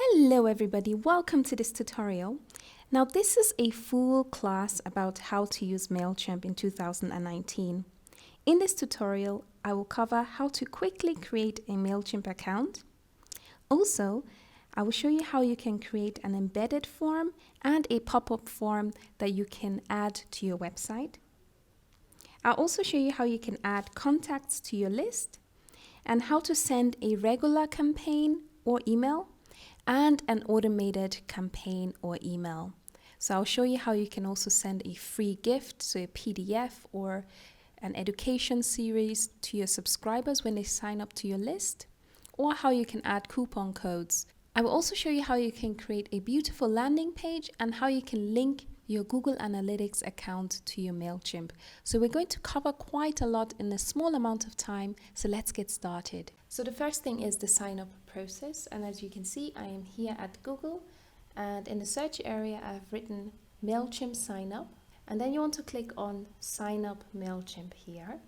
Hello everybody, welcome to this tutorial. Now this is a full class about how to use Mailchimp in 2019. In this tutorial, I will cover how to quickly create a Mailchimp account. Also, I will show you how you can create an embedded form and a pop-up form that you can add to your website. I'll also show you how you can add contacts to your list and how to send a regular campaign or email and an automated campaign or email. So I'll show you how you can also send a free gift, so a PDF or an education series to your subscribers when they sign up to your list, or how you can add coupon codes. I will also show you how you can create a beautiful landing page and how you can link your Google Analytics account to your Mailchimp. So we're going to cover quite a lot in a small amount of time, so let's get started. So the first thing is the sign up process, and as you can see, I am here at Google, and in the search area I've written Mailchimp sign up, and then you want to click on sign up Mailchimp here.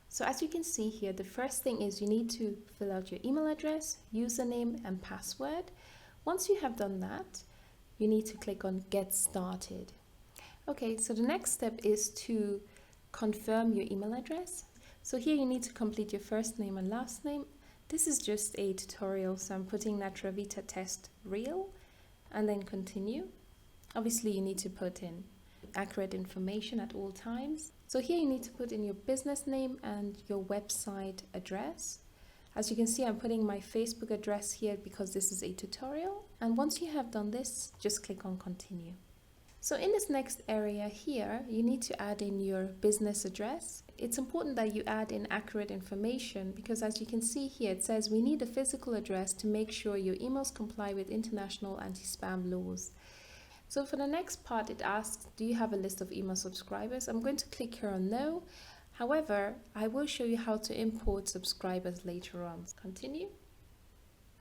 So as you can see here, the first thing is you need to fill out your email address, username and password. Once you have done that, you need to click on get started. Okay, so the next step is to confirm your email address. So here you need to complete your first name and last name. This is just a tutorial, so I'm putting Natravita test real and then continue. Obviously you need to put in accurate information at all times. So here you need to put in your business name and your website address. As you can see, I'm putting my Facebook address here because this is a tutorial. And once you have done this, just click on continue. So in this next area here, you need to add in your business address. It's important that you add in accurate information because as you can see here, it says we need a physical address to make sure your emails comply with international anti-spam laws. So for the next part, it asks, do you have a list of email subscribers? I'm going to click here on no. However, I will show you how to import subscribers later on. Continue.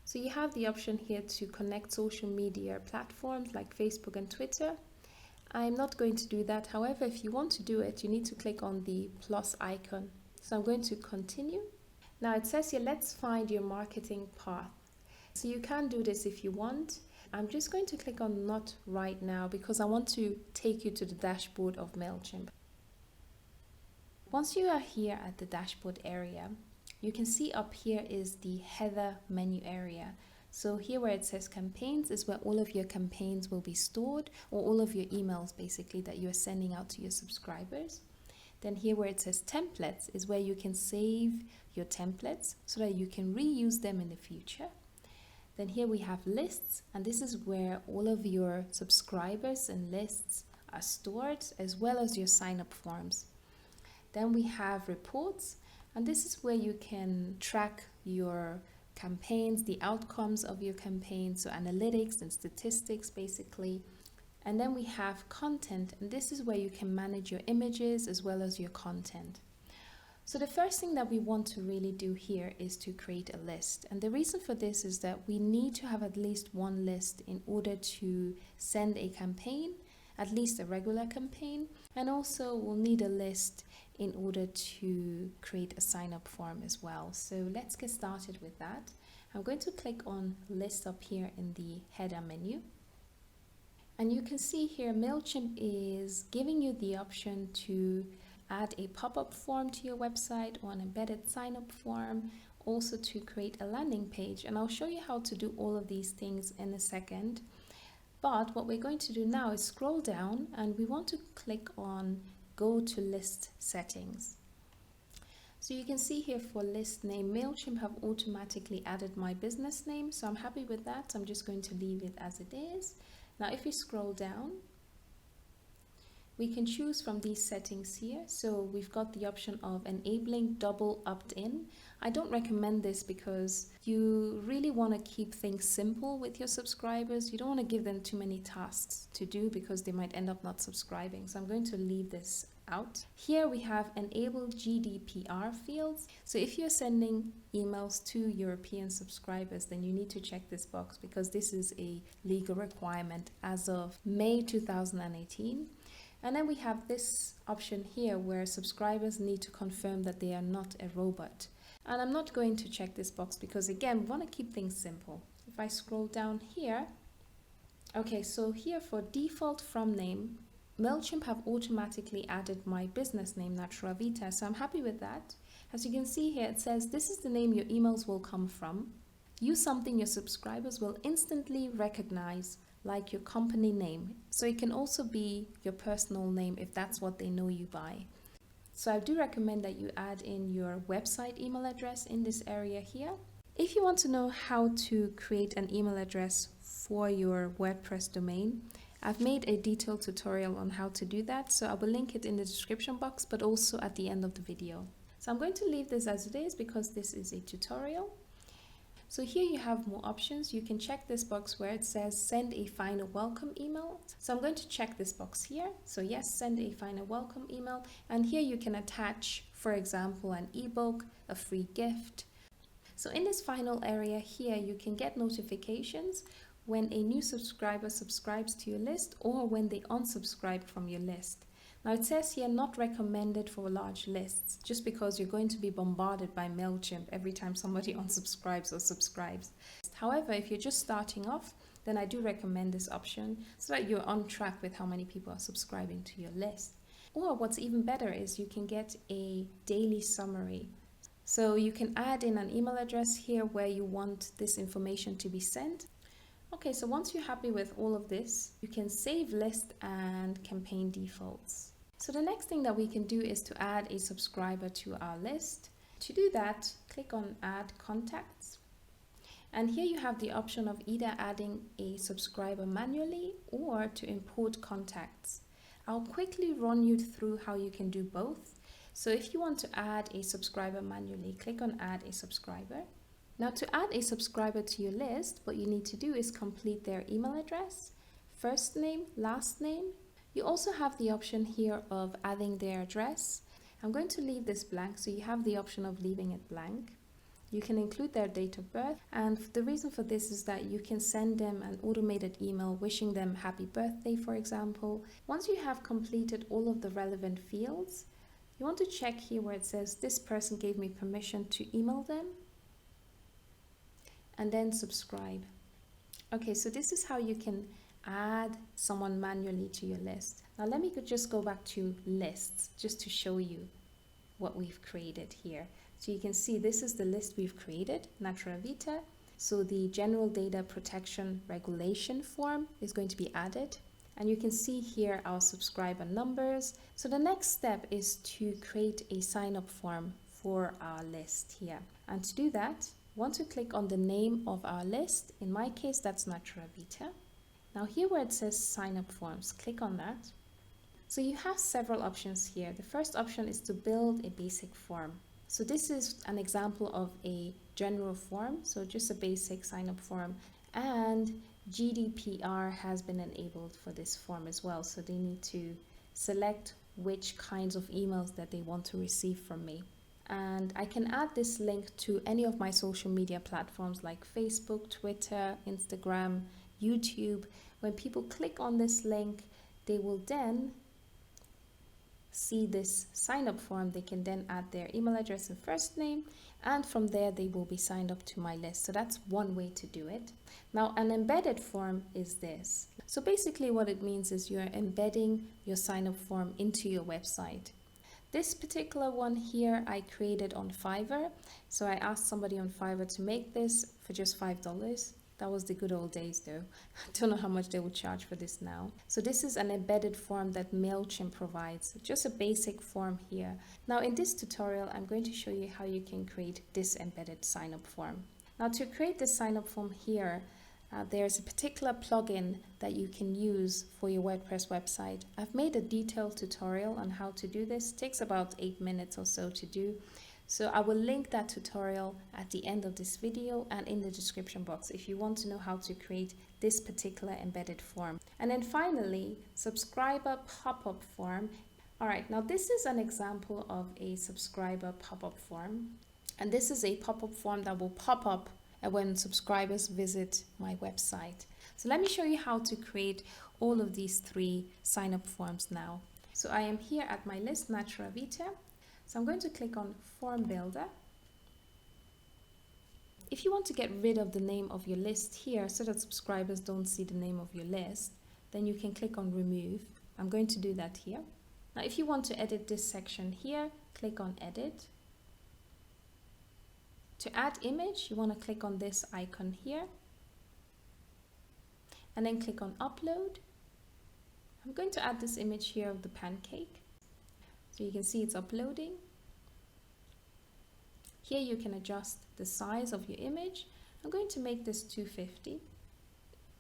So you have the option here to connect social media platforms like Facebook and Twitter. I'm not going to do that. However, if you want to do it, you need to click on the plus icon. So I'm going to continue. Now it says here, let's find your marketing path. So you can do this if you want. I'm just going to click on not right now because I want to take you to the dashboard of Mailchimp. Once you are here at the dashboard area, you can see up here is the header menu area. So here where it says campaigns is where all of your campaigns will be stored, or all of your emails basically that you are sending out to your subscribers. Then here where it says templates is where you can save your templates so that you can reuse them in the future. Then here we have lists, and this is where all of your subscribers and lists are stored, as well as your sign up forms. Then we have reports, and this is where you can track your campaigns, the outcomes of your campaign, so analytics and statistics basically. And then we have content, and this is where you can manage your images as well as your content. So the first thing that we want to really do here is to create a list. And the reason for this is that we need to have at least one list in order to send a campaign, at least a regular campaign. And also we'll need a list in order to create a sign-up form as well. So let's get started with that. I'm going to click on list up here in the header menu. And you can see here Mailchimp is giving you the option to add a pop-up form to your website or an embedded sign-up form, also to create a landing page. And I'll show you how to do all of these things in a second. But what we're going to do now is scroll down and we want to click on go to list settings. So you can see here for list name, Mailchimp have automatically added my business name. So I'm happy with that. I'm just going to leave it as it is. Now if we scroll down, we can choose from these settings here. So we've got the option of enabling double opt-in. I don't recommend this because you really want to keep things simple with your subscribers. You don't want to give them too many tasks to do because they might end up not subscribing. So I'm going to leave this out. Here we have enable GDPR fields. So if you're sending emails to European subscribers, then you need to check this box because this is a legal requirement as of May 2018. And then we have this option here where subscribers need to confirm that they are not a robot. And I'm not going to check this box because again, we want to keep things simple. If If I scroll down here, okay, so here for default from name, Mailchimp have automatically added my business name, Natura Vita, so I'm happy with that. As you can see here, it says this is the name your emails will come from. Use something your subscribers will instantly recognize, like your company name. So it can also be your personal name if that's what they know you by. So I do recommend that you add in your website email address in this area here. If you want to know how to create an email address for your WordPress domain, I've made a detailed tutorial on how to do that, so I will link it in the description box, but also at the end of the video. So I'm going to leave this as it is because this is a tutorial. So here you have more options. You can check this box where it says send a final welcome email. So I'm going to check this box here. So yes, send a final welcome email. And here you can attach, for example, an ebook, a free gift. So in this final area here, you can get notifications when a new subscriber subscribes to your list or when they unsubscribe from your list. Now it says here not recommended for large lists, just because you're going to be bombarded by Mailchimp every time somebody unsubscribes or subscribes. However, if you're just starting off, then I do recommend this option so that you're on track with how many people are subscribing to your list. Or what's even better is you can get a daily summary. So you can add in an email address here where you want this information to be sent. Okay, so once you're happy with all of this, you can save list and campaign defaults. So the next thing that we can do is to add a subscriber to our list. To do that, click on Add Contacts. And here you have the option of either adding a subscriber manually or to import contacts. I'll quickly run you through how you can do both. So if you want to add a subscriber manually, click on Add a Subscriber. Now to add a subscriber to your list, what you need to do is complete their email address, first name, last name. You also have the option here of adding their address. I'm going to leave this blank, so you have the option of leaving it blank. You can include their date of birth, and the reason for this is that you can send them an automated email wishing them happy birthday, for example. Once you have completed all of the relevant fields, you want to check here where it says this person gave me permission to email them, and then subscribe. Okay, so this is how you can add someone manually to your list. Now let me just go back to lists just to show you what we've created here. So you can see this is the list we've created, Natura Vita. So the General Data Protection Regulation form is going to be added. And you can see here our subscriber numbers. So the next step is to create a sign-up form for our list here. And to do that, want to click on the name of our list. In my case, that's Natura Vita. Now here where it says sign up forms, click on that. So you have several options here. The first option is to build a basic form. So this is an example of a general form, so just a basic sign up form, and GDPR has been enabled for this form as well. So they need to select which kinds of emails that they want to receive from me. And I can add this link to any of my social media platforms like Facebook, Twitter, Instagram, YouTube. When people click on this link, they will then see this sign up form. They can then add their email address and first name, and from there they will be signed up to my list. So that's one way to do it. Now an embedded form is this. So basically what it means is you're embedding your sign up form into your website. This particular one here I created on Fiverr. So I asked somebody on Fiverr to make this for just $5. That was the good old days though. I don't know how much they would charge for this now. So this is an embedded form that Mailchimp provides. Just a basic form here. Now in this tutorial, I'm going to show you how you can create this embedded sign-up form. Now to create this sign-up form here, there's a particular plugin that you can use for your WordPress website. I've made a detailed tutorial on how to do this. It takes about 8 minutes or so to do. So I will link that tutorial at the end of this video and in the description box if you want to know how to create this particular embedded form. And then finally, subscriber pop-up form. All right, now this is an example of a subscriber pop-up form. And this is a pop-up form that will pop up when subscribers visit my website. So let me show you how to create all of these 3 sign-up forms now. So I am here at my list, Natura Vita. So I'm going to click on Form Builder. If you want to get rid of the name of your list here so that subscribers don't see the name of your list, then you can click on remove. I'm going to do that here. Now, if you want to edit this section here, click on edit. To add image, you want to click on this icon here and then click on upload. I'm going to add this image here of the pancake. So you can see it's uploading. Here you can adjust the size of your image. I'm going to make this 250.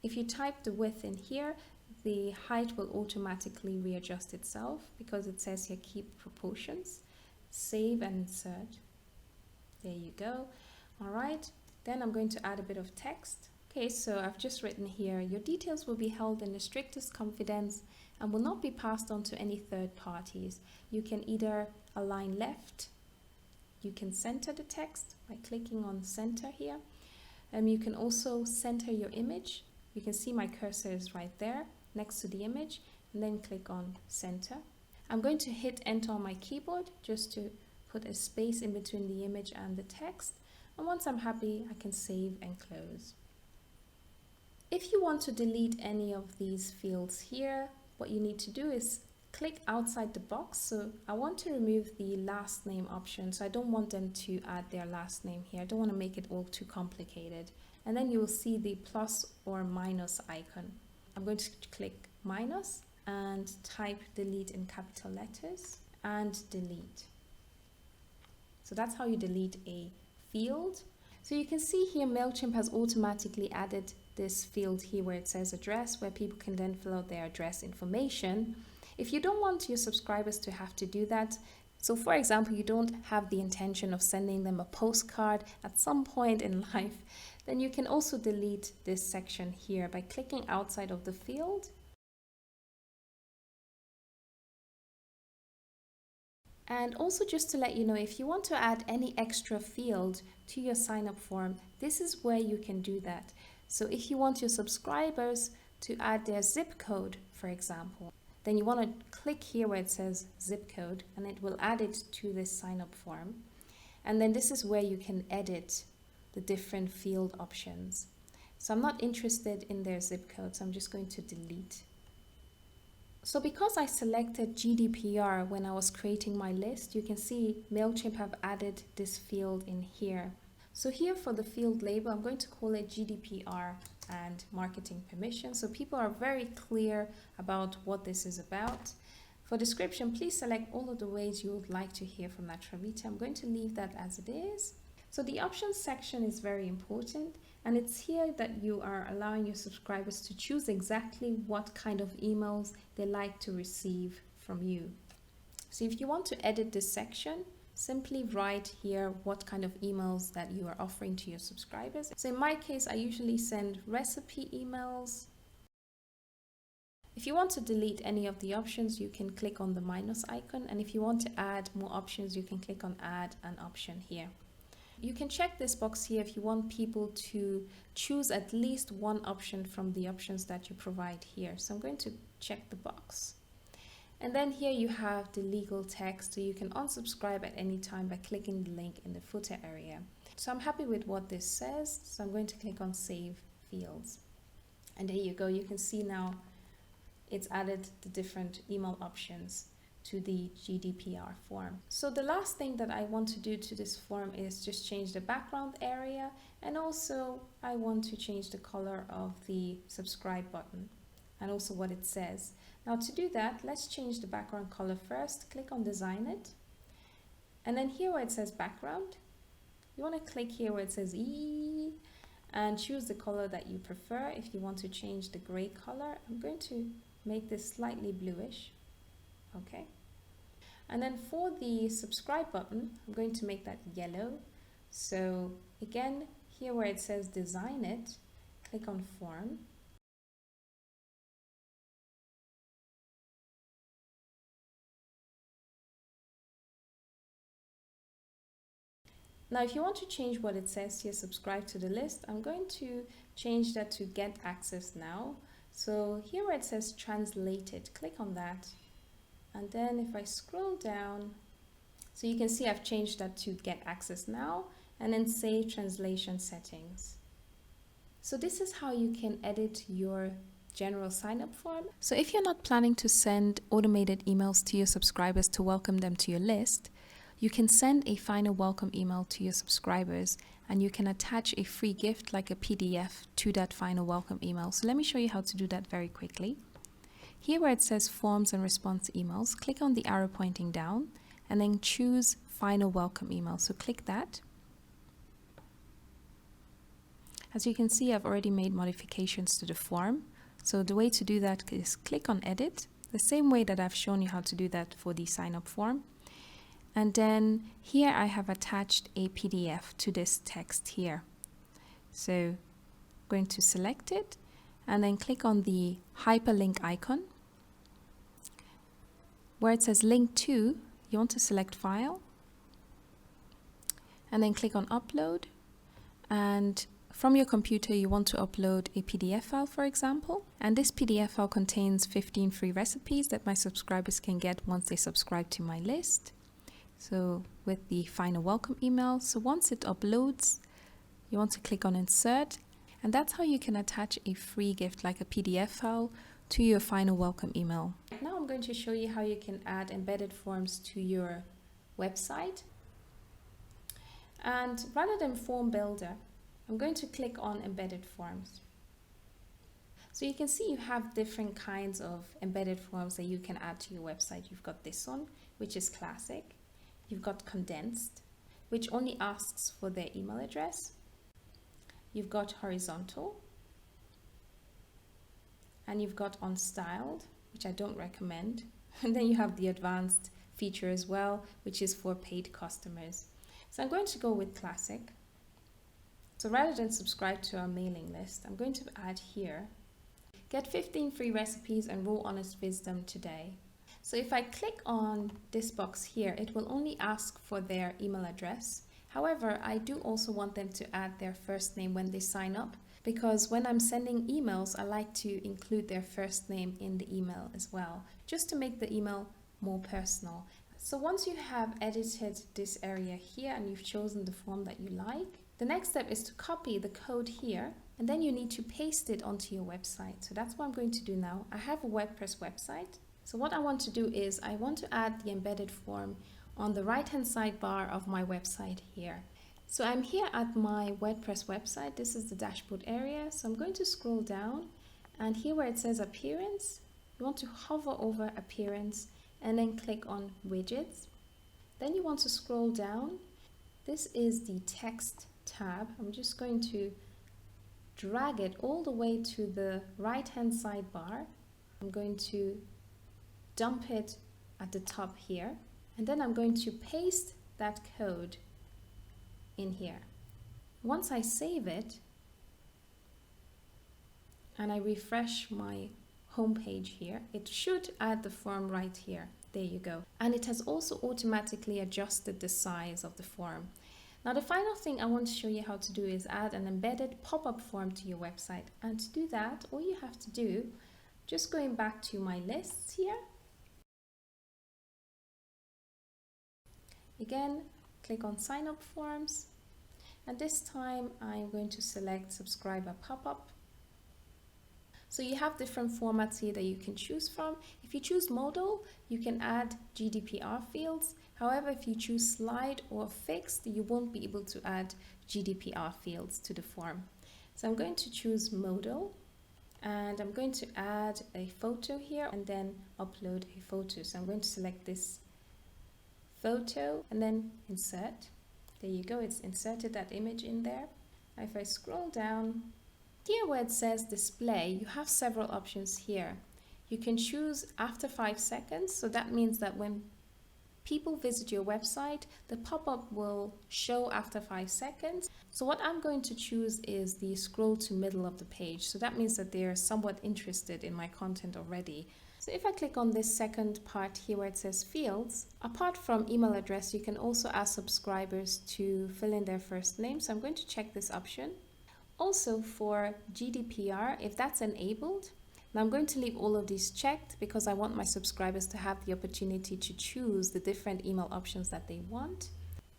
If you type the width in here, the height will automatically readjust itself because it says here keep proportions. Save and insert. There you go. All right, then I'm going to add a bit of text. Okay, so I've just written here, your details will be held in the strictest confidence and will not be passed on to any third parties. You can either align left, you can center the text by clicking on center here. You can also center your image. You can see my cursor is right there next to the image, and then click on center. I'm going to hit enter on my keyboard just to put a space in between the image and the text. And once I'm happy, I can save and close. If you want to delete any of these fields here, what you need to do is click outside the box. So I want to remove the last name option. So I don't want them to add their last name here. I don't want to make it all too complicated. And then you will see the plus or minus icon. I'm going to click minus and type delete in capital letters and delete. So that's how you delete a field. So you can see here Mailchimp has automatically added this field here where it says address, where people can then fill out their address information. If you don't want your subscribers to have to do that, so for example, you don't have the intention of sending them a postcard at some point in life, then you can also delete this section here by clicking outside of the field. And also just to let you know, if you want to add any extra field to your sign up form, this is where you can do that. So if you want your subscribers to add their zip code, for example, then you want to click here where it says zip code and it will add it to this sign up form. And then this is where you can edit the different field options. So I'm not interested in their zip code, so I'm just going to delete. So because I selected GDPR when I was creating my list, you can see Mailchimp have added this field in here. So here for the field label, I'm going to call it GDPR and marketing permission. So people are very clear about what this is about. For description, please select all of the ways you would like to hear from Natural Beauty. I'm going to leave that as it is. So the options section is very important, and it's here that you are allowing your subscribers to choose exactly what kind of emails they like to receive from you. So if you want to edit this section, simply write here what kind of emails that you are offering to your subscribers. So in my case, I usually send recipe emails. If you want to delete any of the options, you can click on the minus icon, and if you want to add more options, you can click on add an option here. You can check this box here if you want people to choose at least one option from the options that you provide here. So I'm going to check the box. And then here you have the legal text, so you can unsubscribe at any time by clicking the link in the footer area. So I'm happy with what this says, so I'm going to click on Save Fields. And there you go, you can see now it's added the different email options to the GDPR form. So the last thing that I want to do to this form is just change the background area, and also I want to change the color of the subscribe button and also what it says. Now to do that, let's change the background color first. Click on Design It, and then here where it says background, you want to click here where it says E and choose the color that you prefer. If you want to change the gray color, I'm going to make this slightly bluish. Okay. And then for the subscribe button, I'm going to make that yellow. So again, here where it says Design It, click on Form. Now, if you want to change what it says here, subscribe to the list, I'm going to change that to Get Access Now. So here where it says Translated, click on that. And then if I scroll down, so you can see I've changed that to Get Access Now. and then save translation settings. So this is how you can edit your general sign-up form. So if you're not planning to send automated emails to your subscribers to welcome them to your list, you can send a final welcome email to your subscribers, and you can attach a free gift like a PDF to that final welcome email. So let me show you how to do that very quickly. Here where it says forms and response emails, click on the arrow pointing down and then choose final welcome email. So click that. As you can see, I've already made modifications to the form. So the way to do that is click on edit, the same way that I've shown you how to do that for the sign up form. And then here I have attached a PDF to this text here. So I'm going to select it and then click on the hyperlink icon. Where it says link to, you want to select file and then click on upload. And from your computer, you want to upload a PDF file, for example. And this PDF file contains 15 free recipes that my subscribers can get once they subscribe to my list. So with the final welcome email. So once it uploads, you want to click on insert. And that's how you can attach a free gift like a PDF file to your final welcome email. Now I'm going to show you how you can add embedded forms to your website. And rather than form builder, I'm going to click on embedded forms. So you can see you have different kinds of embedded forms that you can add to your website. You've got this one, which is classic. You've got condensed, which only asks for their email address. You've got horizontal, and you've got unstyled, which I don't recommend. And then you have the advanced feature as well, which is for paid customers. So I'm going to go with classic. So rather than subscribe to our mailing list, I'm going to add here, get 15 free recipes and raw honest wisdom today. So if I click on this box here, it will only ask for their email address. However, I do also want them to add their first name when they sign up, because when I'm sending emails, I like to include their first name in the email as well, just to make the email more personal. So once you have edited this area here and you've chosen the form that you like, the next step is to copy the code here, and then you need to paste it onto your website. So that's what I'm going to do now. I have a WordPress website. So what I want to do is I want to add the embedded form on the right-hand sidebar of my website here. So I'm here at my WordPress website. This is the dashboard area. So I'm going to scroll down, and here where it says appearance, you want to hover over appearance and then click on widgets. Then you want to scroll down. This is the text tab. I'm just going to drag it all the way to the right-hand sidebar. I'm going to dump it at the top here, and then I'm going to paste that code in here. Once I save it and I refresh my home page here, it should add the form right here. There you go. And it has also automatically adjusted the size of the form. Now the final thing I want to show you how to do is add an embedded pop-up form to your website. And to do that, all you have to do, just going back to my lists here. Again, click on sign up forms. And this time I'm going to select subscriber pop-up. So you have different formats here that you can choose from. If you choose modal, you can add GDPR fields. However, if you choose slide or fixed, you won't be able to add GDPR fields to the form. So I'm going to choose modal, and I'm going to add a photo here and then upload a photo. So I'm going to select this photo and then insert. There you go, it's inserted that image in there. If I scroll down, here where it says display, you have several options here. You can choose after 5 seconds, so that means that when people visit your website, the pop-up will show after 5 seconds. So what I'm going to choose is the scroll to middle of the page. So that means that they're somewhat interested in my content already. So if I click on this second part here where it says fields, apart from email address, you can also ask subscribers to fill in their first name. So I'm going to check this option. Also for GDPR, if that's enabled, now I'm going to leave all of these checked because I want my subscribers to have the opportunity to choose the different email options that they want.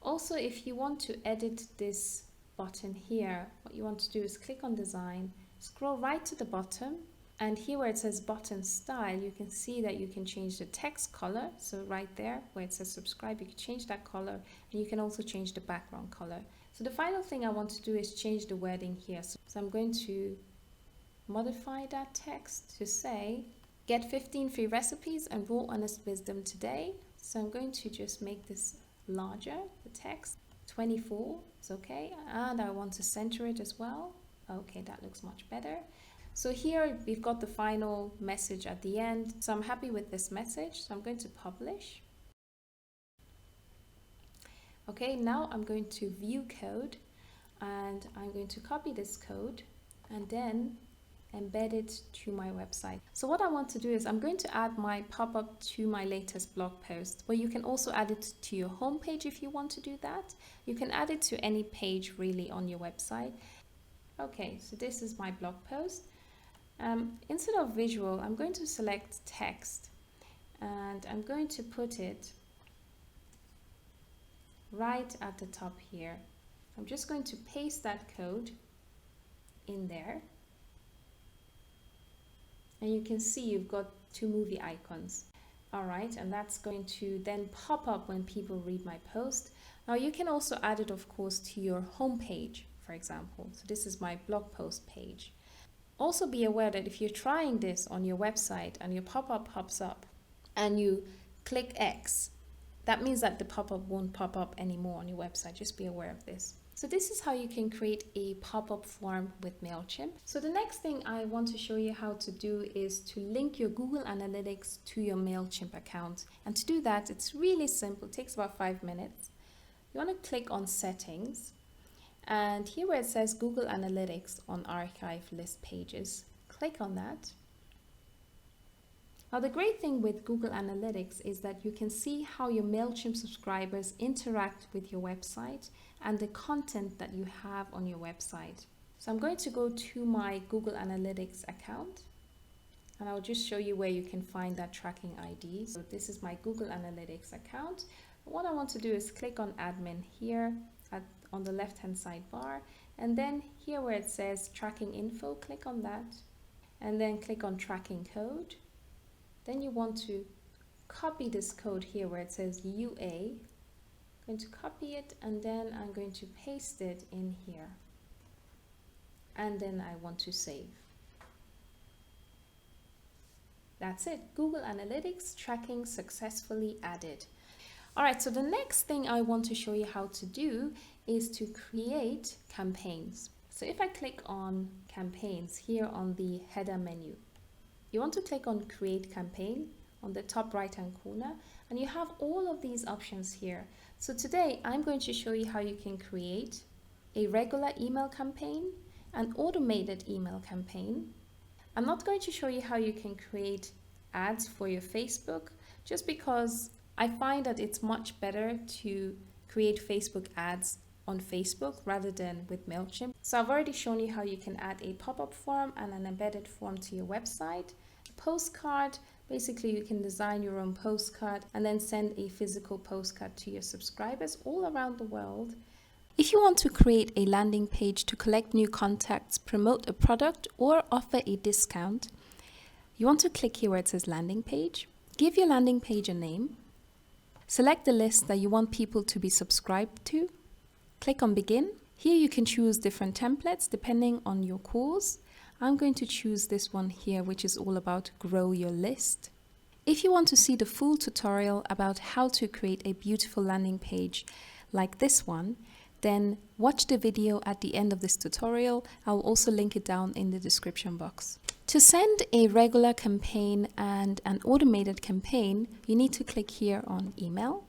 Also, if you want to edit this button here, what you want to do is click on design, scroll right to the bottom, and here where it says button style, you can see that you can change the text color. So right there where it says subscribe, you can change that color, and you can also change the background color. So the final thing I want to do is change the wording here. So I'm going to modify that text to say, get 15 free recipes and raw honest wisdom today. So I'm going to just make this larger, the text. 24 is okay, and I want to center it as well. Okay, that looks much better. So here we've got the final message at the end. So I'm happy with this message, so I'm going to publish. Okay, now I'm going to view code, and I'm going to copy this code and then embed it to my website. So what I want to do is I'm going to add my pop-up to my latest blog post, where you can also add it to your homepage if you want to do that. You can add it to any page really on your website. Okay, so this is my blog post. Instead of visual, I'm going to select text, and I'm going to put it right at the top here. I'm just going to paste that code in there. And you can see you've got two movie icons. All right, and that's going to then pop up when people read my post. Now you can also add it, of course, to your home page, for example. So this is my blog post page. Also be aware that if you're trying this on your website and your pop-up pops up and you click X, that means that the pop-up won't pop up anymore on your website. Just be aware of this. So this is how you can create a pop-up form with Mailchimp. So the next thing I want to show you how to do is to link your Google Analytics to your Mailchimp account. And to do that, it's really simple. It takes about 5 minutes. You want to click on Settings. And here where it says Google Analytics on Archive List Pages, click on that. Now the great thing with Google Analytics is that you can see how your Mailchimp subscribers interact with your website and the content that you have on your website. So I'm going to go to my Google Analytics account, and I'll just show you where you can find that tracking ID. So this is my Google Analytics account. What I want to do is click on admin here on the left hand side bar, and then here where it says tracking info, click on that, and then click on tracking code. Then you want to copy this code here where it says UA. I'm going to copy it, and then I'm going to paste it in here. And then I want to save. That's it. Google Analytics tracking successfully added. All right, so the next thing I want to show you how to do is to create campaigns. So if I click on campaigns here on the header menu, you want to click on create campaign on the top right hand corner, and you have all of these options here. So today I'm going to show you how you can create a regular email campaign, an automated email campaign. I'm not going to show you how you can create ads for your Facebook, just because I find that it's much better to create Facebook ads on Facebook rather than with Mailchimp. So I've already shown you how you can add a pop-up form and an embedded form to your website. A postcard, basically you can design your own postcard and then send a physical postcard to your subscribers all around the world. If you want to create a landing page to collect new contacts, promote a product, or offer a discount, you want to click here where it says landing page. Give your landing page a name. Select the list that you want people to be subscribed to. Click on begin. Here you can choose different templates depending on your cause. I'm going to choose this one here, which is all about grow your list. If you want to see the full tutorial about how to create a beautiful landing page like this one, then watch the video at the end of this tutorial. I'll also link it down in the description box. To send a regular campaign and an automated campaign, you need to click here on email.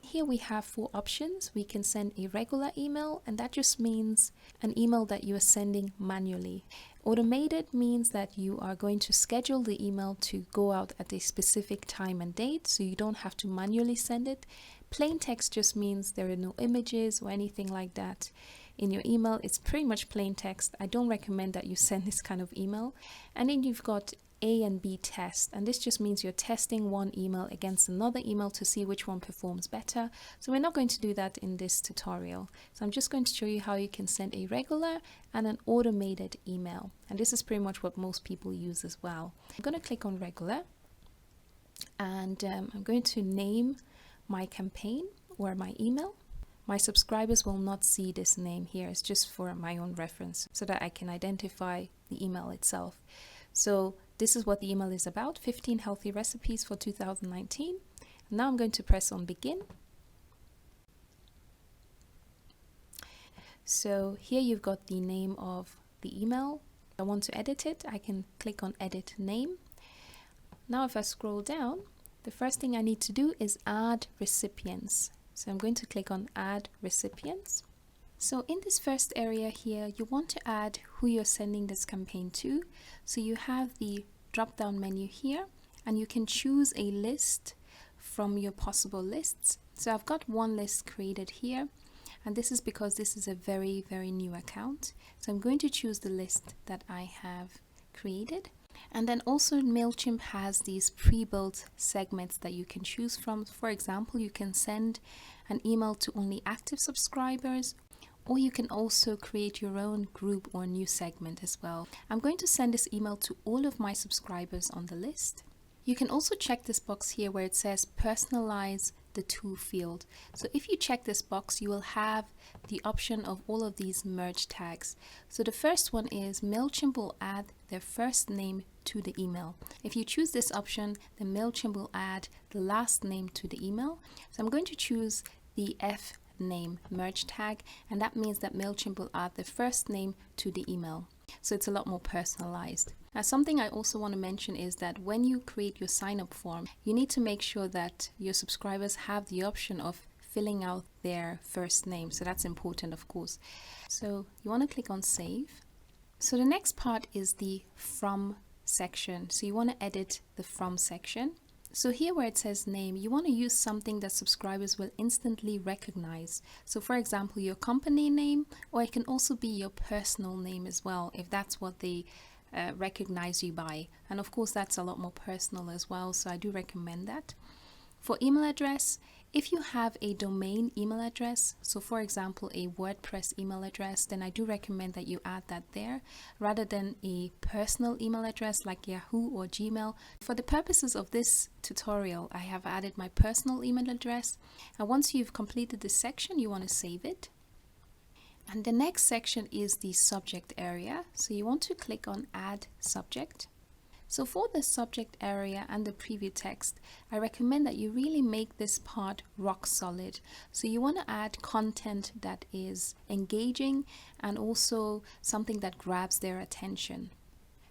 Here we have 4 options. We can send a regular email, and that just means an email that you are sending manually. Automated means that you are going to schedule the email to go out at a specific time and date, so you don't have to manually send it. Plain text just means there are no images or anything like that in your email. It's pretty much plain text. I don't recommend that you send this kind of email. And then you've got A and B test, and this just means you're testing one email against another email to see which one performs better. So we're not going to do that in this tutorial. So I'm just going to show you how you can send a regular and an automated email, and this is pretty much what most people use as well. I'm going to click on regular, and I'm going to name my campaign or my email. My subscribers will not see this name here. It's just for my own reference so that I can identify the email itself. So this is what the email is about: 15 healthy recipes for 2019. Now I'm going to press on begin. So here you've got the name of the email. If I want to edit it, I can click on edit name. Now if I scroll down, the first thing I need to do is add recipients. So I'm going to click on add recipients. So in this first area here, you want to add who you're sending this campaign to. So you have the drop down menu here, and you can choose a list from your possible lists. So I've got one list created here, and this is because this is a very new account. So I'm going to choose the list that I have created. And then also Mailchimp has these pre-built segments that you can choose from. For example, you can send an email to only active subscribers, or you can also create your own group or new segment as well. I'm going to send this email to all of my subscribers on the list. You can also check this box here where it says personalize the to field. So if you check this box, you will have the option of all of these merge tags. So the first one is Mailchimp will add their first name to the email. If you choose this option, then Mailchimp will add the last name to the email. So I'm going to choose the F name merge tag, and that means that Mailchimp will add the first name to the email. So it's a lot more personalized. Now, something I also want to mention is that when you create your sign up form, you need to make sure that your subscribers have the option of filling out their first name. So that's important, of course. So you want to click on save. So the next part is the from section. So you want to edit the from section. So here where it says name, you want to use something that subscribers will instantly recognize. So for example, your company name, or it can also be your personal name as well, if that's what they recognize you by. And of course, that's a lot more personal as well, so I do recommend that. For email address, if you have a domain email address, so for example, a WordPress email address, then I do recommend that you add that there rather than a personal email address like Yahoo or Gmail. For the purposes of this tutorial, I have added my personal email address. And once you've completed this section, you want to save it. And the next section is the subject area. So you want to click on add subject. So for the subject area and the preview text, I recommend that you really make this part rock solid. So you want to add content that is engaging and also something that grabs their attention.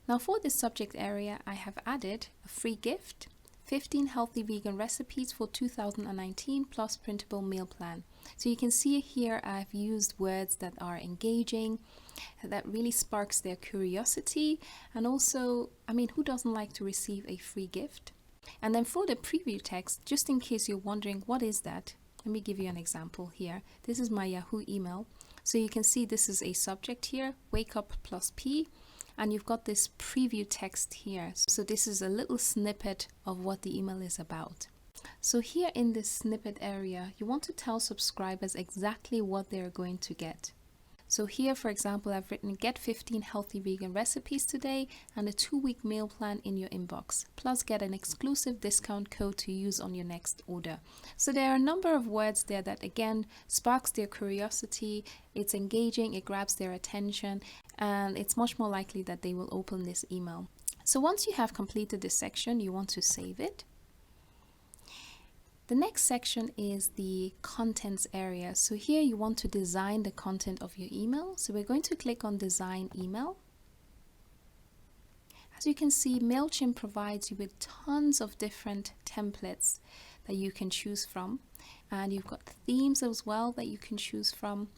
Now for this subject area, I have added a free gift, 15 healthy vegan recipes for 2019 plus printable meal plan. So you can see here I've used words that are engaging, that really sparks their curiosity, and also, I mean, who doesn't like to receive a free gift? And then for the preview text, just in case you're wondering what is that, let me give you an example here. This is my Yahoo email. So you can see this is a subject here, wake up plus P, and you've got this preview text here. So this is a little snippet of what the email is about. So here in this snippet area, you want to tell subscribers exactly what they're going to get. So here, for example, I've written get 15 healthy vegan recipes today and a 2-week meal plan in your inbox, plus get an exclusive discount code to use on your next order. So there are a number of words there that again sparks their curiosity, it's engaging, it grabs their attention, and it's much more likely that they will open this email. So once you have completed this section, you want to save it. The next section is the contents area. So here you want to design the content of your email. So we're going to click on design email. As you can see, Mailchimp provides you with tons of different templates that you can choose from. And you've got themes as well that you can choose from.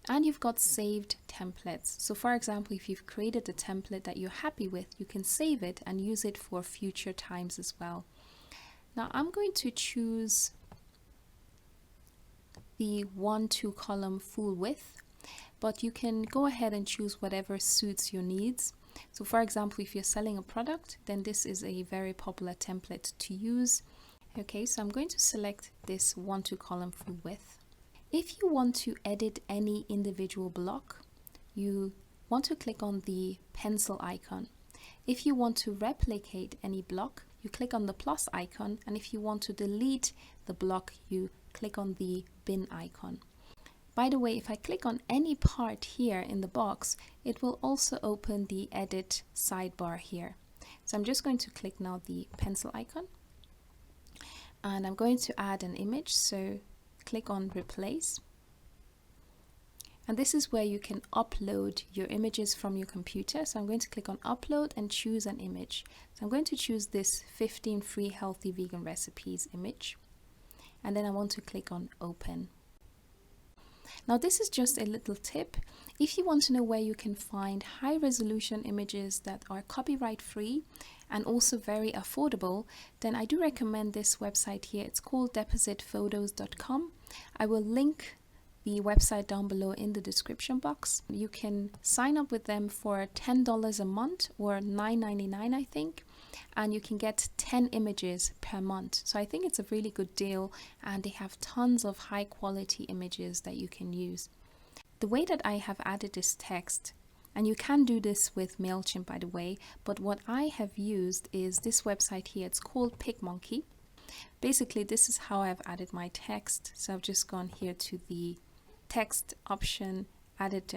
And you've got saved templates. So for example, if you've created a template that you're happy with, you can save it and use it for future times as well. Now I'm going to choose the 1-2 column full width, but you can go ahead and choose whatever suits your needs. So for example, if you're selling a product, then this is a very popular template to use. Okay, so I'm going to select this 1-2 column full width. If you want to edit any individual block, you want to click on the pencil icon. If you want to replicate any block, you click on the plus icon, and if you want to delete the block, you click on the bin icon. By the way, if I click on any part here in the box, it will also open the edit sidebar here. So I'm just going to click now the pencil icon, and I'm going to add an image. So click on replace. And this is where you can upload your images from your computer. So I'm going to click on upload and choose an image. So I'm going to choose this 15 free healthy vegan recipes image. And then I want to click on open. Now this is just a little tip. If you want to know where you can find high resolution images that are copyright free and also very affordable, then I do recommend this website here. It's called depositphotos.com. I will link the website down below in the description box. You can sign up with them for $10 a month or $9.99 I think, and you can get 10 images per month. So I think it's a really good deal, and they have tons of high quality images that you can use. The way that I have added this text, and you can do this with Mailchimp by the way, but what I have used is this website here. It's called PicMonkey. Basically this is how I've added my text. So I've just gone here to the text option, added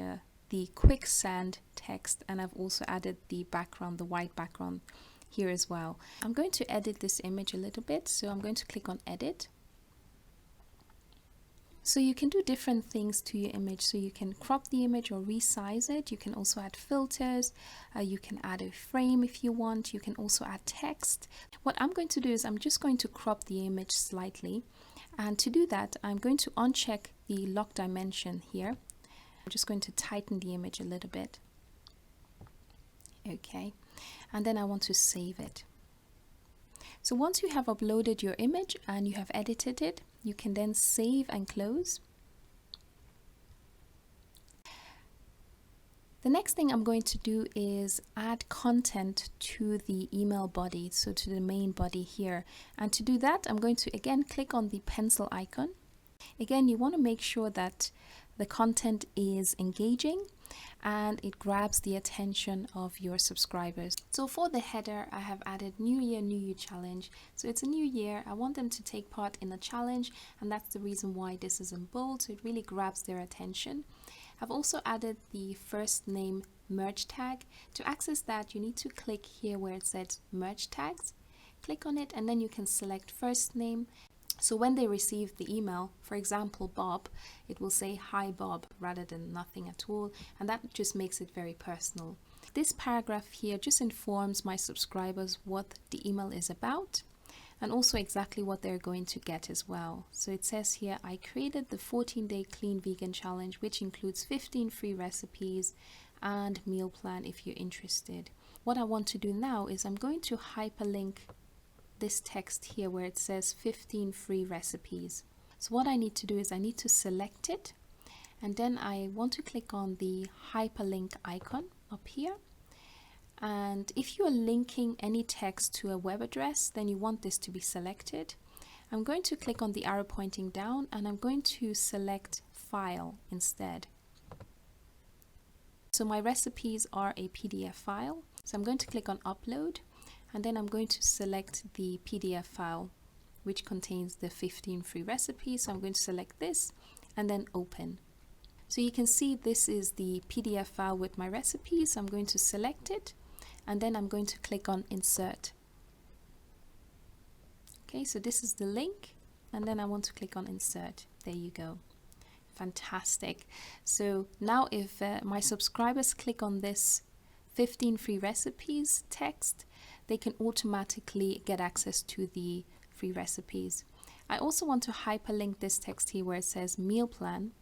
the quicksand text, and I've also added the background, the white background here as well. I'm going to edit this image a little bit, so I'm going to click on edit. So you can do different things to your image. So you can crop the image or resize it. You can also add filters. You can add a frame if you want. You can also add text. What I'm going to do is I'm just going to crop the image slightly. And to do that, I'm going to uncheck the lock dimension here. I'm just going to tighten the image a little bit. Okay, and then I want to save it. So once you have uploaded your image and you have edited it, you can then save and close. The next thing I'm going to do is add content to the email body, so to the main body here. And to do that, I'm going to again click on the pencil icon. Again, you want to make sure that the content is engaging and it grabs the attention of your subscribers. So for the header, I have added New Year, New You challenge. So it's a new year. I want them to take part in a challenge, and that's the reason why this is in bold. So it really grabs their attention. I've also added the first name merge tag. To access that, you need to click here where it says merge tags. Click on it, and then you can select first name. So when they receive the email, for example, Bob, it will say hi Bob rather than nothing at all, and that just makes it very personal. This paragraph here just informs my subscribers what the email is about and also exactly what they're going to get as well. So it says here, I created the 14-day clean vegan challenge, which includes 15 free recipes and meal plan if you're interested. What I want to do now is I'm going to hyperlink this text here where it says 15 free recipes. So what I need to do is I need to select it, and then I want to click on the hyperlink icon up here. And if you are linking any text to a web address, then you want this to be selected. I'm going to click on the arrow pointing down, and I'm going to select file instead. So my recipes are a PDF file. So I'm going to click on upload, and then I'm going to select the PDF file which contains the 15 free recipes. So I'm going to select this and then open. So you can see this is the PDF file with my recipes. So I'm going to select it, and then I'm going to click on insert. Okay, so this is the link, and then I want to click on insert. There you go. Fantastic. So now if my subscribers click on this 15 free recipes text, they can automatically get access to the free recipes. I also want to hyperlink this text here where it says meal plan.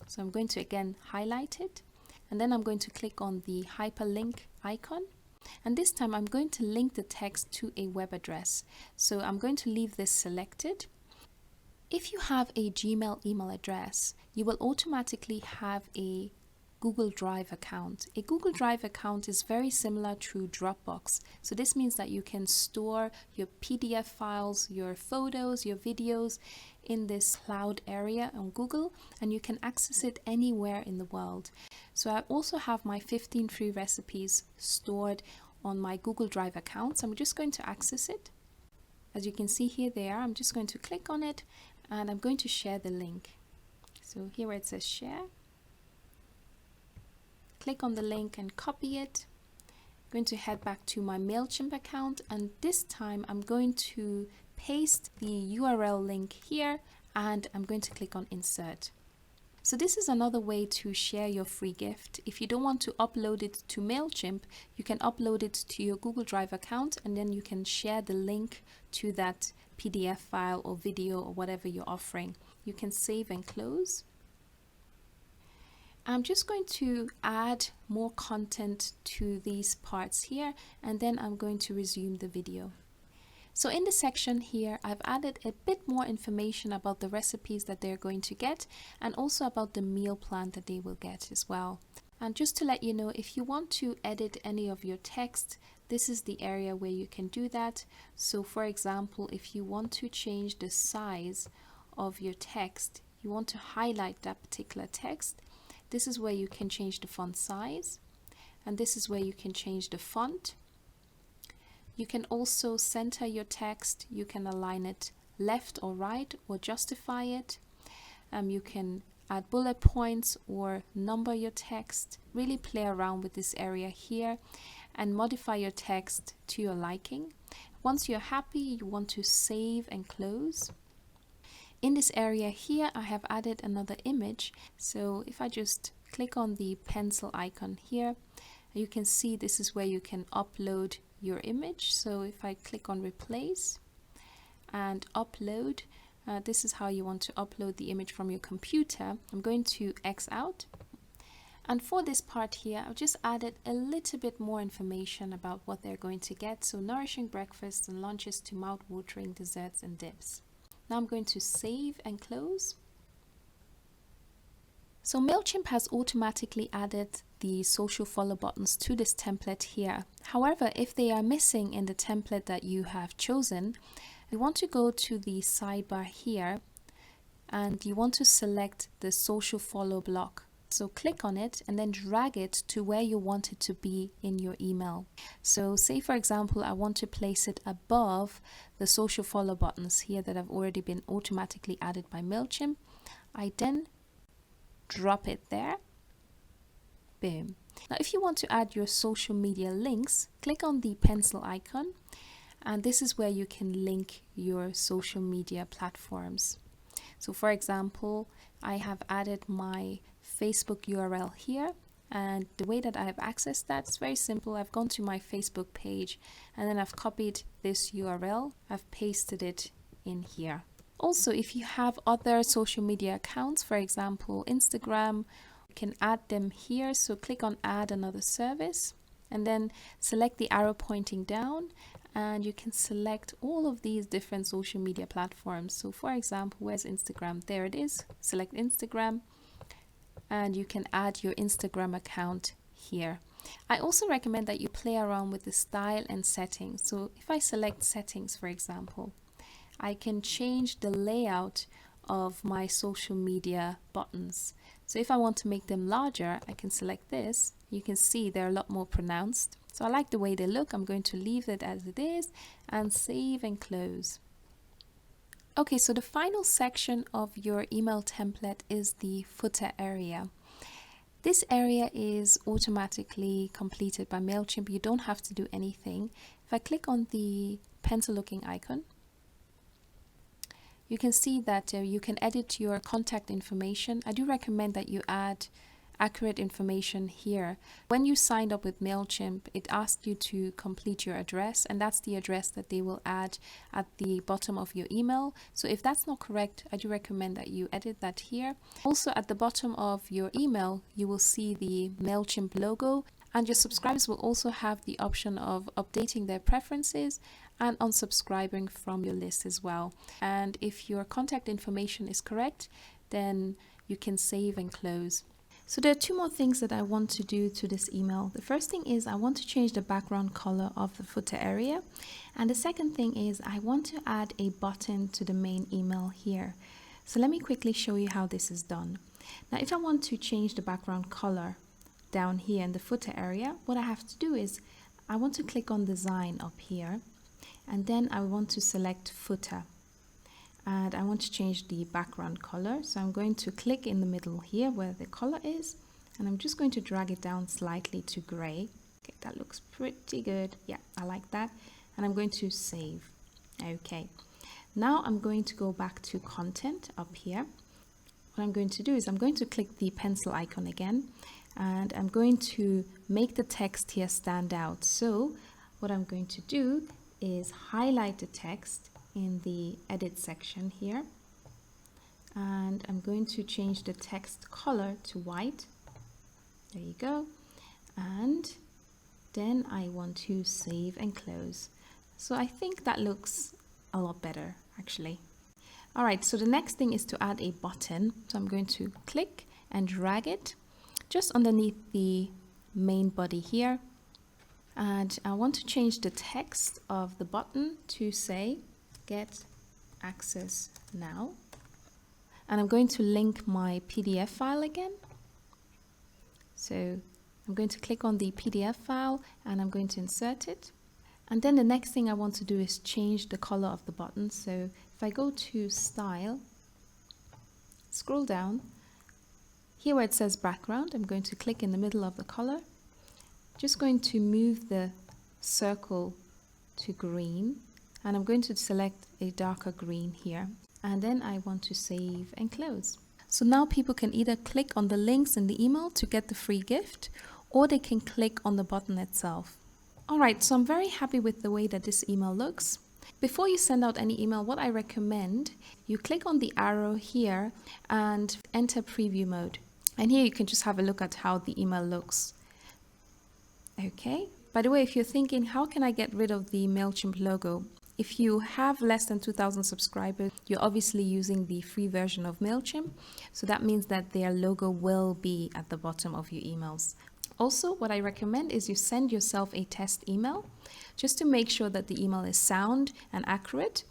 So I'm going to again highlight it, and then I'm going to click on the hyperlink icon. And this time I'm going to link the text to a web address. So I'm going to leave this selected. If you have a Gmail email address, you will automatically have a Google Drive account. A Google Drive account is very similar to Dropbox. So this means that you can store your PDF files, your photos, your videos in this cloud area on Google, and you can access it anywhere in the world. So I also have my 15 free recipes stored on my Google Drive account. So I'm just going to access it. As you can see here they are. I'm just going to click on it and I'm going to share the link. So here where it says share, click on the link and copy it. I'm going to head back to my Mailchimp account, and this time I'm going to paste the URL link here and I'm going to click on insert. So this is another way to share your free gift. If you don't want to upload it to Mailchimp, you can upload it to your Google Drive account and then you can share the link to that PDF file or video or whatever you're offering. You can save and close. I'm just going to add more content to these parts here and then I'm going to resume the video. So in the section here, I've added a bit more information about the recipes that they're going to get and also about the meal plan that they will get as well. And just to let you know, if you want to edit any of your text, this is the area where you can do that. So for example, if you want to change the size of your text, you want to highlight that particular text, this is where you can change the font size, and this is where you can change the font. You can also center your text, you can align it left or right or justify it. You can add bullet points or number your text. Really play around with this area here and modify your text to your liking. Once you're happy, you want to save and close. In this area here, I have added another image. So if I just click on the pencil icon here, you can see this is where you can upload your image. So if I click on replace and upload, this is how you want to upload the image from your computer. I'm going to X out, and for this part here I've just added a little bit more information about what they're going to get. So nourishing breakfasts and lunches to mouth-watering desserts and dips. Now I'm going to save and close. So Mailchimp has automatically added the social follow buttons to this template here. However, if they are missing in the template that you have chosen, you want to go to the sidebar here and you want to select the social follow block. So click on it and then drag it to where you want it to be in your email. So say for example, I want to place it above the social follow buttons here that have already been automatically added by Mailchimp. I then drop it there. Boom. Now if you want to add your social media links, click on the pencil icon and this is where you can link your social media platforms. So for example, I have added my Facebook URL here, and the way that I have accessed that is very simple. I've gone to my Facebook page and then I've copied this URL, I've pasted it in here. Also, if you have other social media accounts, for example Instagram, you can add them here. So click on add another service and then select the arrow pointing down and you can select all of these different social media platforms. So for example, where's Instagram? There it is. Select Instagram and you can add your Instagram account here. I also recommend that you play around with the style and settings. So if I select settings, for example, I can change the layout of my social media buttons. So if I want to make them larger, I can select this. You can see they're a lot more pronounced. So I like the way they look. I'm going to leave it as it is and save and close. Okay, so the final section of your email template is the footer area. This area is automatically completed by Mailchimp. You don't have to do anything. If I click on the pencil looking icon, you can see that you can edit your contact information. I do recommend that you add accurate information here. When you signed up with Mailchimp, it asked you to complete your address, and that's the address that they will add at the bottom of your email. So if that's not correct, I do recommend that you edit that here. Also at the bottom of your email, you will see the Mailchimp logo, and your subscribers will also have the option of updating their preferences and unsubscribing from your list as well. And if your contact information is correct, then you can save and close. So there are two more things that I want to do to this email. The first thing is I want to change the background color of the footer area. And the second thing is I want to add a button to the main email here. So let me quickly show you how this is done. Now, if I want to change the background color down here in the footer area, what I have to do is I want to click on design up here, and then I want to select footer. And I want to change the background color. So I'm going to click in the middle here where the color is, and I'm just going to drag it down slightly to gray. Okay, that looks pretty good. Yeah, I like that. And I'm going to save. Okay. Now I'm going to go back to content up here. What I'm going to do is I'm going to click the pencil icon again, and I'm going to make the text here stand out. So what I'm going to do is highlight the text in the edit section here, and I'm going to change the text color to white. There you go. And then I want to save and close. So I think that looks a lot better actually. All right, so the next thing is to add a button. So I'm going to click and drag it just underneath the main body here. And I want to change the text of the button to say, get access now. And I'm going to link my PDF file again. So I'm going to click on the PDF file and I'm going to insert it. And then the next thing I want to do is change the color of the button. So if I go to style, scroll down, here where it says background, I'm going to click in the middle of the color. Just going to move the circle to green, and I'm going to select a darker green here. And then I want to save and close. So now people can either click on the links in the email to get the free gift, or they can click on the button itself. Alright, so I'm very happy with the way that this email looks. Before you send out any email, what I recommend, you click on the arrow here and enter preview mode. And here you can just have a look at how the email looks. Okay. By the way, if you're thinking, how can I get rid of the Mailchimp logo? If you have less than 2,000 subscribers, you're obviously using the free version of Mailchimp. So that means that their logo will be at the bottom of your emails. Also, what I recommend is you send yourself a test email just to make sure that the email is sound and accurate.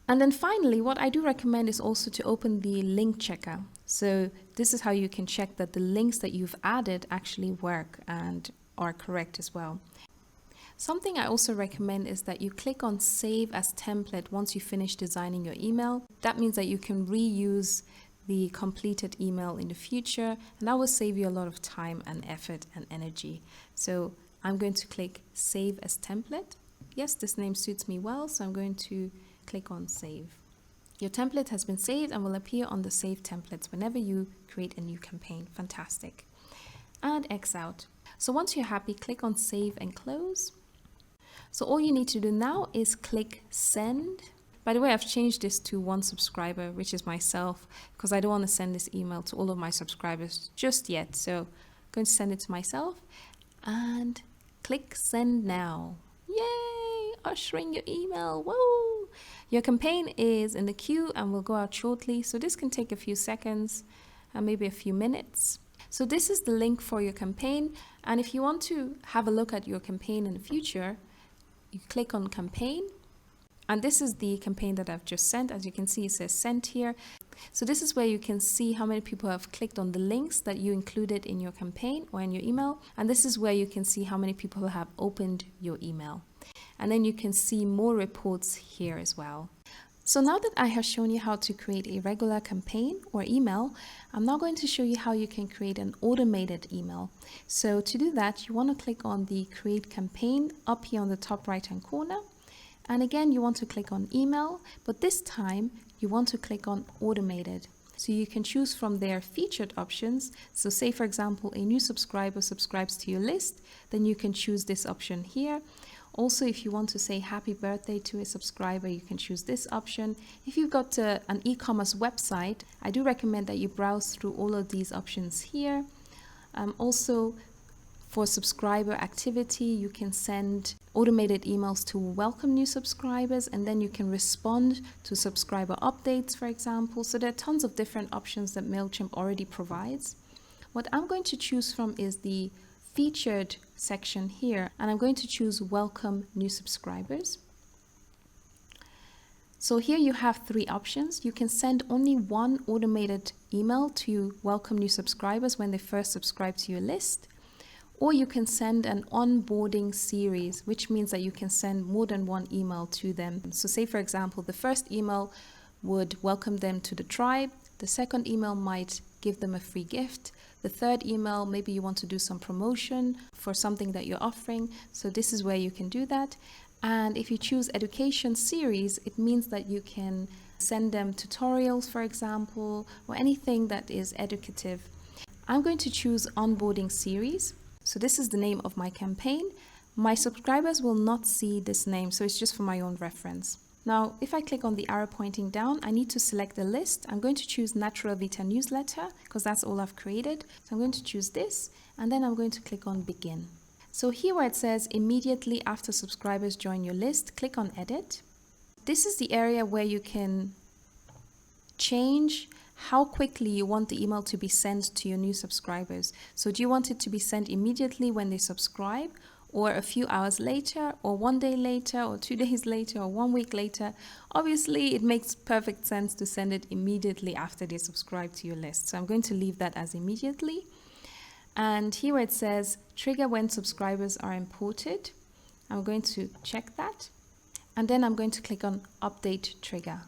And then finally, what I do recommend is also to open the link checker. So this is how you can check that the links that you've added actually work and are correct as well. Something I also recommend is that you click on Save as Template once you finish designing your email. That means that you can reuse the completed email in the future, and that will save you a lot of time and effort and energy. So I'm going to click Save as Template. Yes, this name suits me well, so I'm going to click on Save. Your template has been saved and will appear on the Save Templates whenever you create a new campaign. Fantastic. And X out. So once you're happy, click on Save and Close. So all you need to do now is click Send. By the way, I've changed this to one subscriber, which is myself, because I don't want to send this email to all of my subscribers just yet. So I'm going to send it to myself and click Send Now. Yay! Ushering your email. Whoa! Your campaign is in the queue and will go out shortly. So this can take a few seconds and maybe a few minutes. So this is the link for your campaign. And if you want to have a look at your campaign in the future, you click on Campaign. And this is the campaign that I've just sent. As you can see, it says sent here. So this is where you can see how many people have clicked on the links that you included in your campaign or in your email. And this is where you can see how many people have opened your email. And then you can see more reports here as well. So now that I have shown you how to create a regular campaign or email, I'm now going to show you how you can create an automated email. So to do that, you want to click on the Create Campaign up here on the top right-hand corner. And again, you want to click on Email, but this time you want to click on Automated. So you can choose from their featured options. So say, for example, a new subscriber subscribes to your list, then you can choose this option here. Also, if you want to say happy birthday to a subscriber, you can choose this option. If you've got an e-commerce website, I do recommend that you browse through all of these options here. Also, for subscriber activity, you can send automated emails to welcome new subscribers, and then you can respond to subscriber updates, for example. So there are tons of different options that Mailchimp already provides. What I'm going to choose from is the featured section here, and I'm going to choose welcome new subscribers. So here you have three options. You can send only one automated email to welcome new subscribers when they first subscribe to your list, or you can send an onboarding series, which means that you can send more than one email to them. So say, for example, the first email would welcome them to the tribe. The second email might give them a free gift. The third email, maybe you want to do some promotion for something that you're offering. So this is where you can do that. And if you choose education series, it means that you can send them tutorials, for example, or anything that is educative. I'm going to choose onboarding series. So this is the name of my campaign. My subscribers will not see this name, so it's just for my own reference. Now, if I click on the arrow pointing down, I need to select a list. I'm going to choose Natural Vita newsletter because that's all I've created. So I'm going to choose this, and then I'm going to click on begin. So here where it says immediately after subscribers join your list, click on edit. This is the area where you can change how quickly you want the email to be sent to your new subscribers. So do you want it to be sent immediately when they subscribe, or a few hours later, or 1 day later, or 2 days later, or 1 week later? Obviously, it makes perfect sense to send it immediately after they subscribe to your list. So I'm going to leave that as immediately. And here where it says trigger when subscribers are imported, I'm going to check that. And then I'm going to click on update trigger.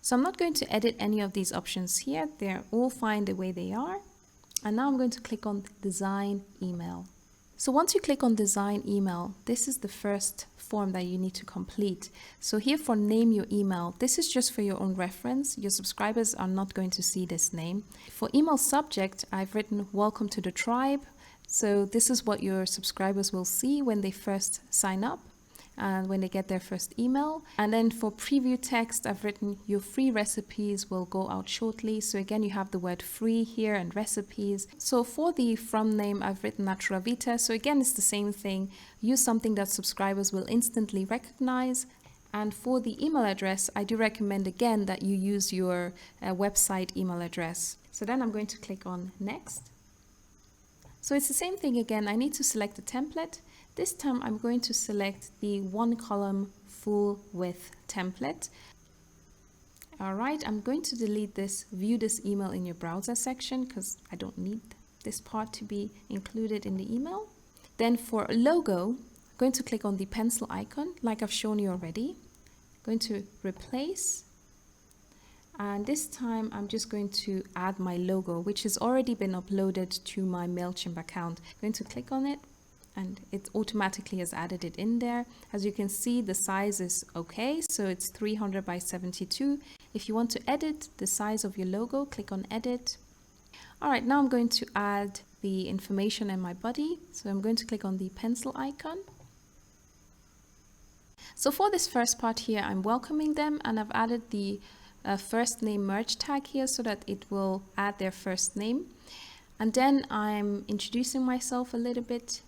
So I'm not going to edit any of these options here. They're all fine the way they are. And now I'm going to click on design email. So once you click on design email, this is the first form that you need to complete. So here for name your email, this is just for your own reference. Your subscribers are not going to see this name. For email subject, I've written welcome to the tribe. So this is what your subscribers will see when they first sign up and when they get their first email. And then for preview text, I've written your free recipes will go out shortly. So again, you have the word free here and recipes. So for the from name, I've written Natura Vita. So again, it's the same thing. Use something that subscribers will instantly recognize. And for the email address, I do recommend again that you use your website email address. So then I'm going to click on next. So it's the same thing again. I need to select a template. This time I'm going to select the 1 column full width template. All right, I'm going to delete this view this email in your browser section because I don't need this part to be included in the email. Then for a logo, I'm going to click on the pencil icon like I've shown you already. I'm going to replace. And this time I'm just going to add my logo, which has already been uploaded to my Mailchimp account. I'm going to click on it, and it automatically has added it in there. As you can see, the size is okay, so it's 300 by 72. If you want to edit the size of your logo, click on edit. All right, now I'm going to add the information in my body. So I'm going to click on the pencil icon. So for this first part here, I'm welcoming them, and I've added the first name merge tag here so that it will add their first name. And then I'm introducing myself a little bit.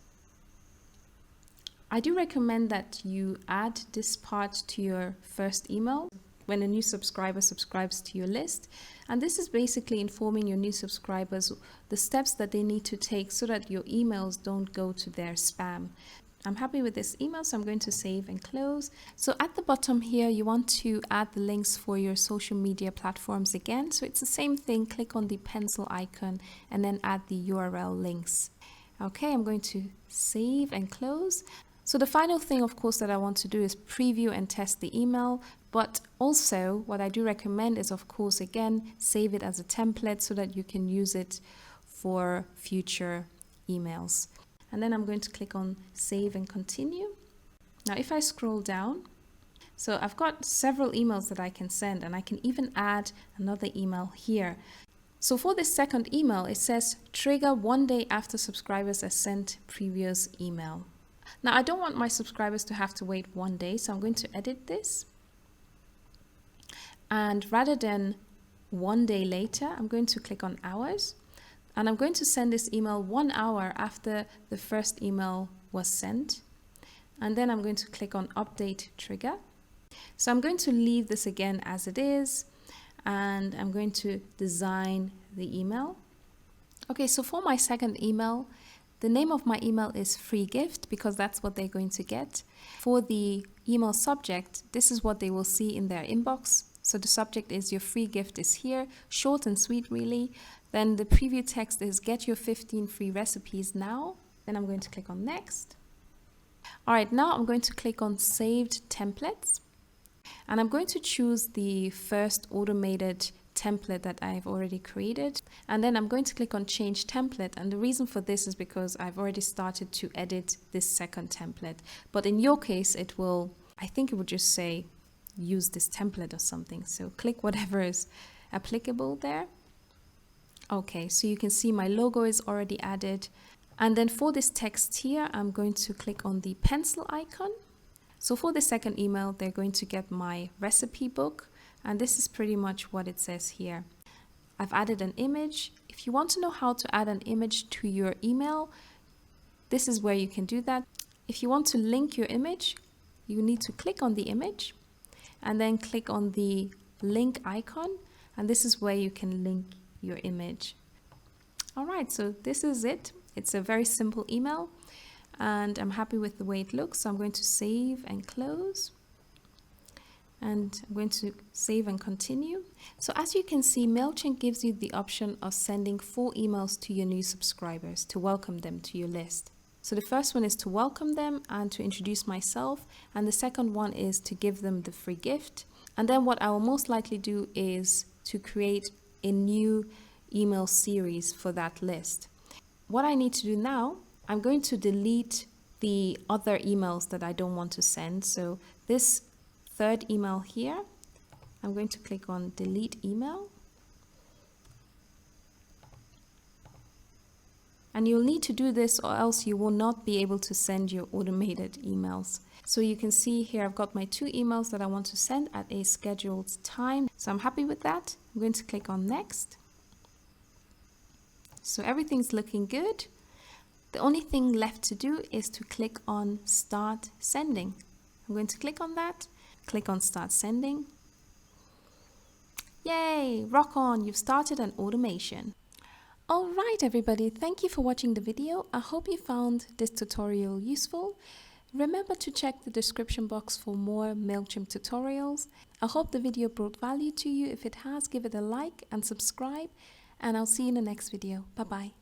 I do recommend that you add this part to your first email when a new subscriber subscribes to your list. And this is basically informing your new subscribers the steps that they need to take so that your emails don't go to their spam. I'm happy with this email, so I'm going to save and close. So at the bottom here, you want to add the links for your social media platforms again. So it's the same thing. Click on the pencil icon and then add the URL links. Okay, I'm going to save and close. So the final thing, of course, that I want to do is preview and test the email. But also what I do recommend is, of course, again, save it as a template so that you can use it for future emails. And then I'm going to click on save and continue. Now, if I scroll down, so I've got several emails that I can send, and I can even add another email here. So for this second email, it says trigger 1 day after subscribers have sent previous email. Now, I don't want my subscribers to have to wait 1 day, so I'm going to edit this. And rather than 1 day later, I'm going to click on hours. And I'm going to send this email 1 hour after the first email was sent. And then I'm going to click on update trigger. So I'm going to leave this again as it is. And I'm going to design the email. Okay, so for my second email, the name of my email is free gift because that's what they're going to get. For the email subject, this is what they will see in their inbox. So the subject is your free gift is here, short and sweet really. Then the preview text is get your 15 free recipes now. Then I'm going to click on next. All right, now I'm going to click on saved templates. And I'm going to choose the first automated template that I've already created. And then I'm going to click on change template. And the reason for this is because I've already started to edit this second template. But in your case, I think it would just say use this template or something. So click whatever is applicable there. Okay, so you can see my logo is already added. And then for this text here, I'm going to click on the pencil icon. So for the second email, they're going to get my recipe book. And this is pretty much what it says here. I've added an image. If you want to know how to add an image to your email, this is where you can do that. If you want to link your image, you need to click on the image and then click on the link icon. And this is where you can link your image. All right, so this is it. It's a very simple email and I'm happy with the way it looks. So I'm going to save and close. And I'm going to save and continue. So as you can see, Mailchimp gives you the option of sending 4 emails to your new subscribers to welcome them to your list. So the first one is to welcome them and to introduce myself. And the second one is to give them the free gift. And then what I will most likely do is to create a new email series for that list. What I need to do now, I'm going to delete the other emails that I don't want to send. So this third email here, I'm going to click on delete email. And you'll need to do this or else you will not be able to send your automated emails. So you can see here I've got my 2 emails that I want to send at a scheduled time. So I'm happy with that. I'm going to click on next. So everything's looking good. The only thing left to do is to click on start sending. I'm going to click on that. Click on start sending. Yay, rock on, you've started an automation. All right, everybody, thank you for watching the video. I hope you found this tutorial useful. Remember to check the description box for more Mailchimp tutorials. I hope the video brought value to you. If it has, give it a like and subscribe, and I'll see you in the next video. Bye-bye.